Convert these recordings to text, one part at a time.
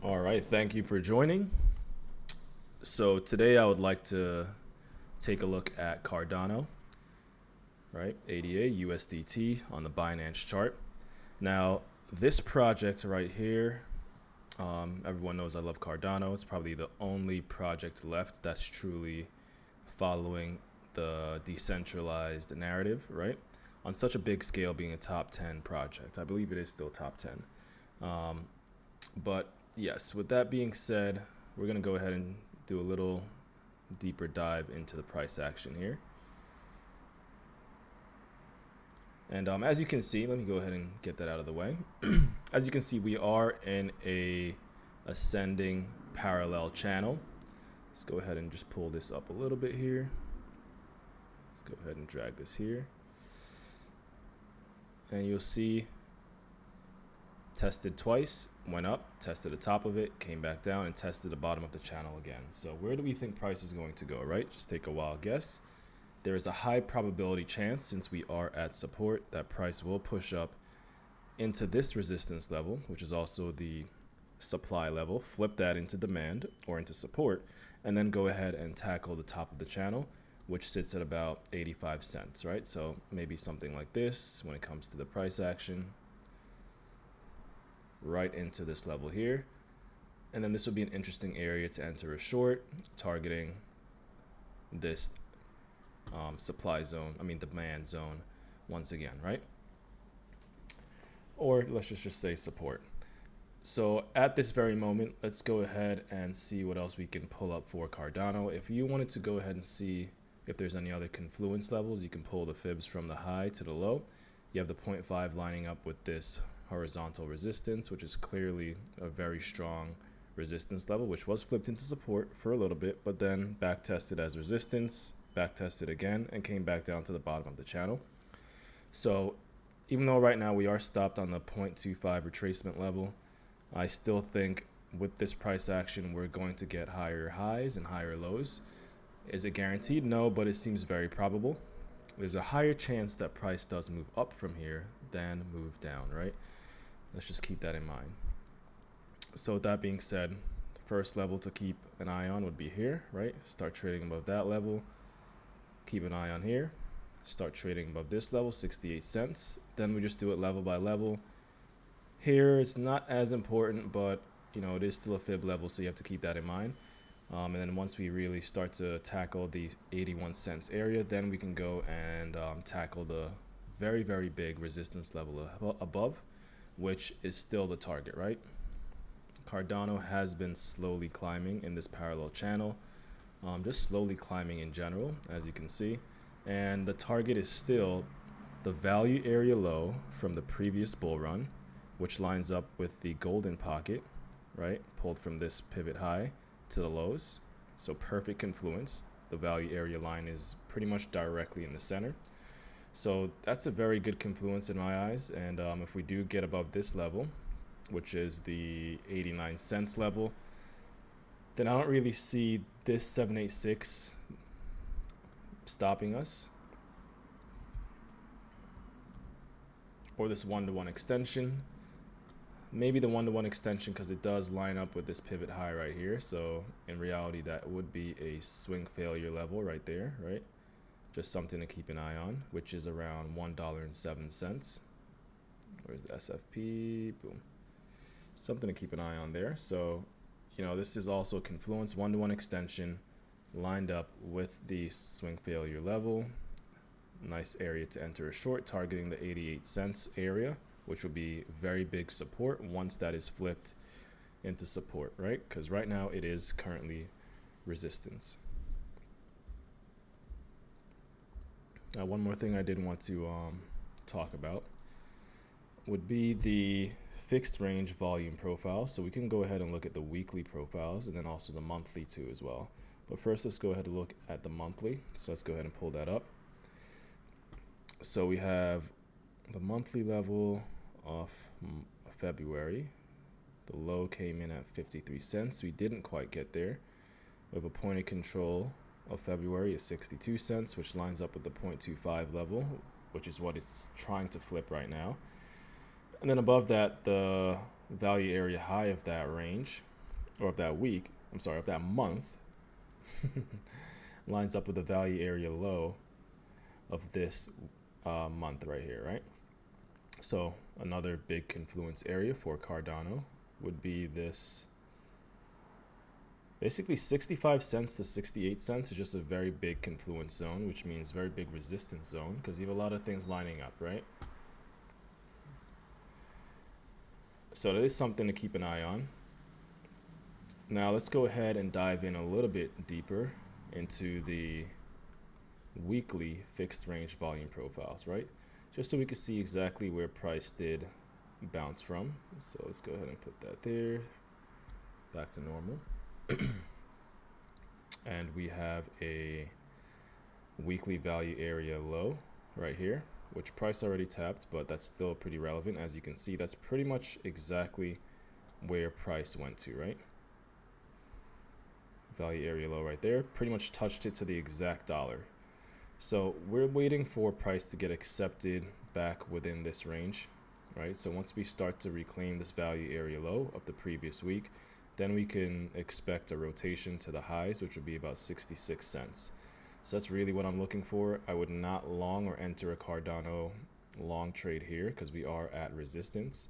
All right, thank you for joining. So today I would like to take a look at Cardano, right? ADA USDT on the Binance chart. Now, this project right here, everyone knows I love Cardano. It's probably the only project left that's truly following the decentralized narrative, right? On such a big scale, being a top 10 project. I believe it is still top 10. Um, but yes, with that being said, we're going to go ahead and do a little deeper dive into the price action here. And as you can see, let me go ahead and get that out of the way. As you can see, we are in a ascending parallel channel. Let's go ahead and just pull this up a little bit here. Let's go ahead and drag this here. And you'll see tested twice, went up, tested the top of it, came back down, and tested the bottom of the channel again. So where do we think price is going to go, right? Just take a wild guess. There is a high probability chance, since we are at support, that price will push up into this resistance level, which is also the supply level, flip that into demand or into support, and then go ahead and tackle the top of the channel, which sits at about 85 cents, right? So maybe something like this when it comes to the price action, right into this level here. And then this would be an interesting area to enter a short, targeting this demand zone once again, right? Or let's just say support. So at this very moment, let's go ahead and see what else we can pull up for Cardano. If you wanted to go ahead and see if there's any other confluence levels, you can pull the fibs from the high to the low. You have the 0.5 lining up with this horizontal resistance, which is clearly a very strong resistance level, which was flipped into support for a little bit, but then back tested as resistance, back tested again, and came back down to the bottom of the channel. So even though right now we are stopped on the 0.25 retracement level, I still think with this price action, we're going to get higher highs and higher lows. Is it guaranteed? No, but it seems very probable. There's a higher chance that price does move up from here than move down, right? Let's just keep that in mind. So with that being said, the first level to keep an eye on would be here, right? Start trading above that level. Keep an eye on here. Start trading above this level, 68 cents. Then we just do it level by level. Here, it's not as important, but it is still a fib level, so you have to keep that in mind. And then once we really start to tackle the 81 cents area, then we can go and tackle the very, very big resistance level above, which is still the target, right? Cardano has been slowly climbing in this parallel channel, just slowly climbing in general, as you can see. And the target is still the value area low from the previous bull run, which lines up with the golden pocket, right? Pulled from this pivot high to the lows. So perfect confluence. The value area line is pretty much directly in the center. So that's a very good confluence in my eyes. And if we do get above this level, which is the 89 cents level, then I don't really see this 786 stopping us, or this one-to-one extension. Maybe the one-to-one extension, because it does line up with this pivot high right here. So in reality, that would be a swing failure level right there, right? Just something to keep an eye on, which is around $1.07. Where's the SFP? Boom. Something to keep an eye on there. So, this is also confluence, one-to-one extension lined up with the swing failure level. Nice area to enter a short, targeting the 88 cents area, which will be very big support once that is flipped into support, right? Because right now it is currently resistance. Now, one more thing I did want to talk about would be the fixed range volume profile. So we can go ahead and look at the weekly profiles and then also the monthly too as well. But first, let's go ahead and look at the monthly. So let's go ahead and pull that up. So we have the monthly level of February. The low came in at 53 cents. We didn't quite get there. We have a point of control of February is 62 cents, which lines up with the 0.25 level, which is what it's trying to flip right now. And then above that, the value area high of that range or of that week, I'm sorry, of that month, lines up with the value area low of this month right here, right? So another big confluence area for Cardano would be this. Basically 65 cents to 68 cents is just a very big confluence zone, which means very big resistance zone because you have a lot of things lining up, right? So that is something to keep an eye on. Now let's go ahead and dive in a little bit deeper into the weekly fixed range volume profiles, right? Just so we can see exactly where price did bounce from. So let's go ahead and put that there, back to normal. And we have a weekly value area low right here, which price already tapped, but that's still pretty relevant. As you can see, that's pretty much exactly where price went to, right? Value area low right there, pretty much touched it to the exact dollar. So we're waiting for price to get accepted back within this range, right? So once we start to reclaim this value area low of the previous week, then we can expect a rotation to the highs, which would be about 66 cents. So that's really what I'm looking for. I would not long or enter a Cardano long trade here because we are at resistance.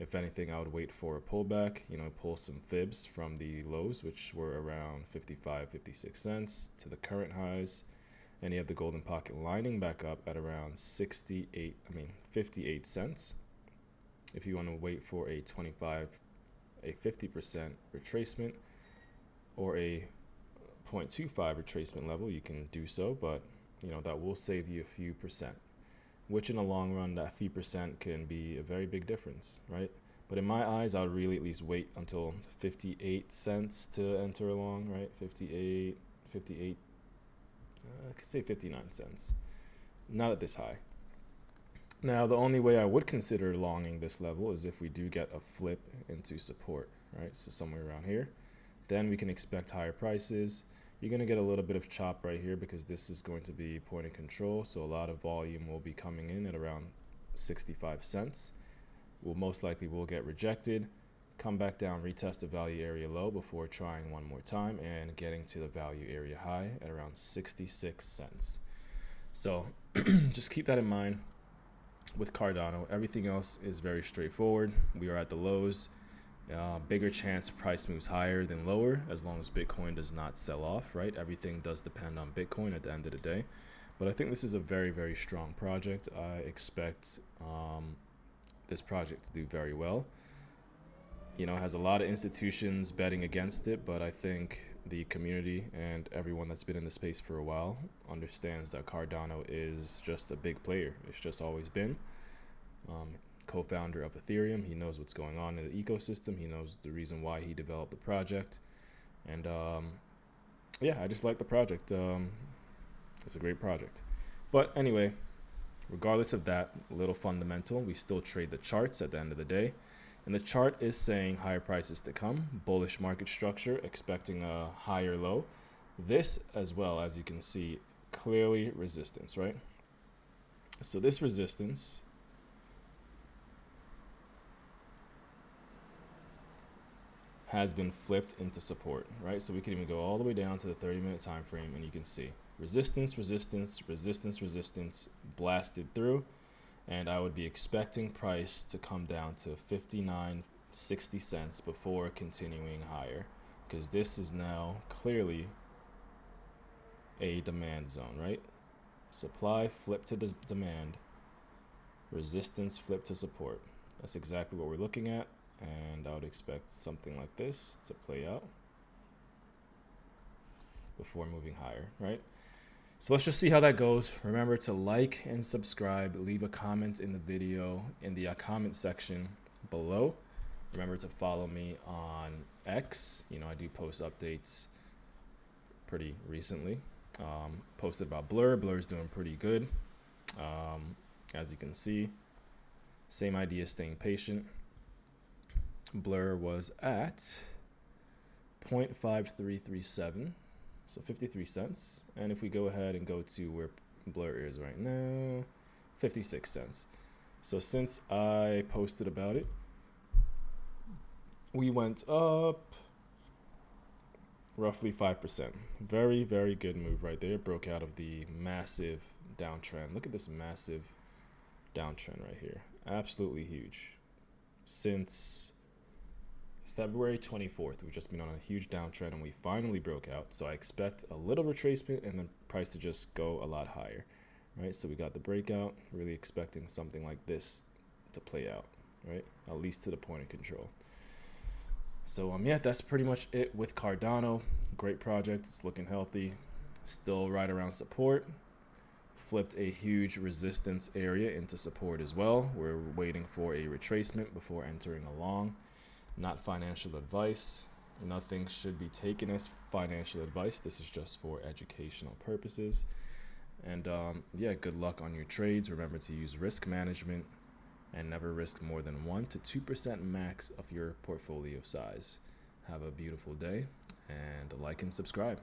If anything, I would wait for a pullback, pull some fibs from the lows, which were around 55, 56 cents to the current highs. And you have the golden pocket lining back up at around 58 cents. If you want to wait for a 50% retracement or a 0.25 retracement level, you can do so, but that will save you a few percent, which in the long run, that few percent can be a very big difference, right? But in my eyes, I would really at least wait until 58 cents to enter along, right? 58, I could say 59 cents. Not at this high. Now, the only way I would consider longing this level is if we do get a flip into support, right? So somewhere around here. Then we can expect higher prices. You're going to get a little bit of chop right here because this is going to be point of control. So a lot of volume will be coming in at around 65 cents. Most likely will get rejected, come back down, retest the value area low before trying one more time and getting to the value area high at around 66 cents. So just keep that in mind. With Cardano, everything else is very straightforward. We are at the lows. Bigger chance price moves higher than lower as long as Bitcoin does not sell off, right? Everything does depend on Bitcoin at the end of the day. But I think this is a very, very strong project. I expect this project to do very well. It has a lot of institutions betting against it, but I think the community and everyone that's been in the space for a while understands that Cardano is just a big player. It's just always been. Co-founder of Ethereum, he knows what's going on in the ecosystem. He knows the reason why he developed the project. And I just like the project. It's a great project. But anyway, regardless of that, a little fundamental, we still trade the charts at the end of the day. And the chart is saying higher prices to come, bullish market structure, expecting a higher low. This as well, as you can see, clearly resistance, right? So this resistance has been flipped into support, right? So we can even go all the way down to the 30-minute time frame and you can see resistance, resistance, resistance, resistance blasted through. And I would be expecting price to come down to 59.60 cents before continuing higher, because this is now clearly a demand zone, right? Supply flip to demand, resistance flip to support. That's exactly what we're looking at, and I would expect something like this to play out before moving higher, right? So let's just see how that goes. Remember to like and subscribe. Leave a comment in the video in the comment section below. Remember to follow me on X. I do post updates pretty recently. Posted about Blur. Blur's doing pretty good. As you can see, same idea, staying patient. Blur was at 0.5337. So 53 cents. And if we go ahead and go to where Blur is right now, 56 cents. So since I posted about it, we went up roughly 5%. Very, very good move right there. Broke out of the massive downtrend. Look at this massive downtrend right here. Absolutely huge. Since February 24th, we've just been on a huge downtrend and we finally broke out. So I expect a little retracement and the price to just go a lot higher, right? So we got the breakout, really expecting something like this to play out, right? At least to the point of control. So yeah, that's pretty much it with Cardano. Great project. It's looking healthy. Still right around support. Flipped a huge resistance area into support as well. We're waiting for a retracement before entering along. Not financial advice. Nothing should be taken as financial advice. This is just for educational purposes. And yeah, good luck on your trades. Remember to use risk management and never risk more than 1 to 2% max of your portfolio size. Have a beautiful day and like and subscribe.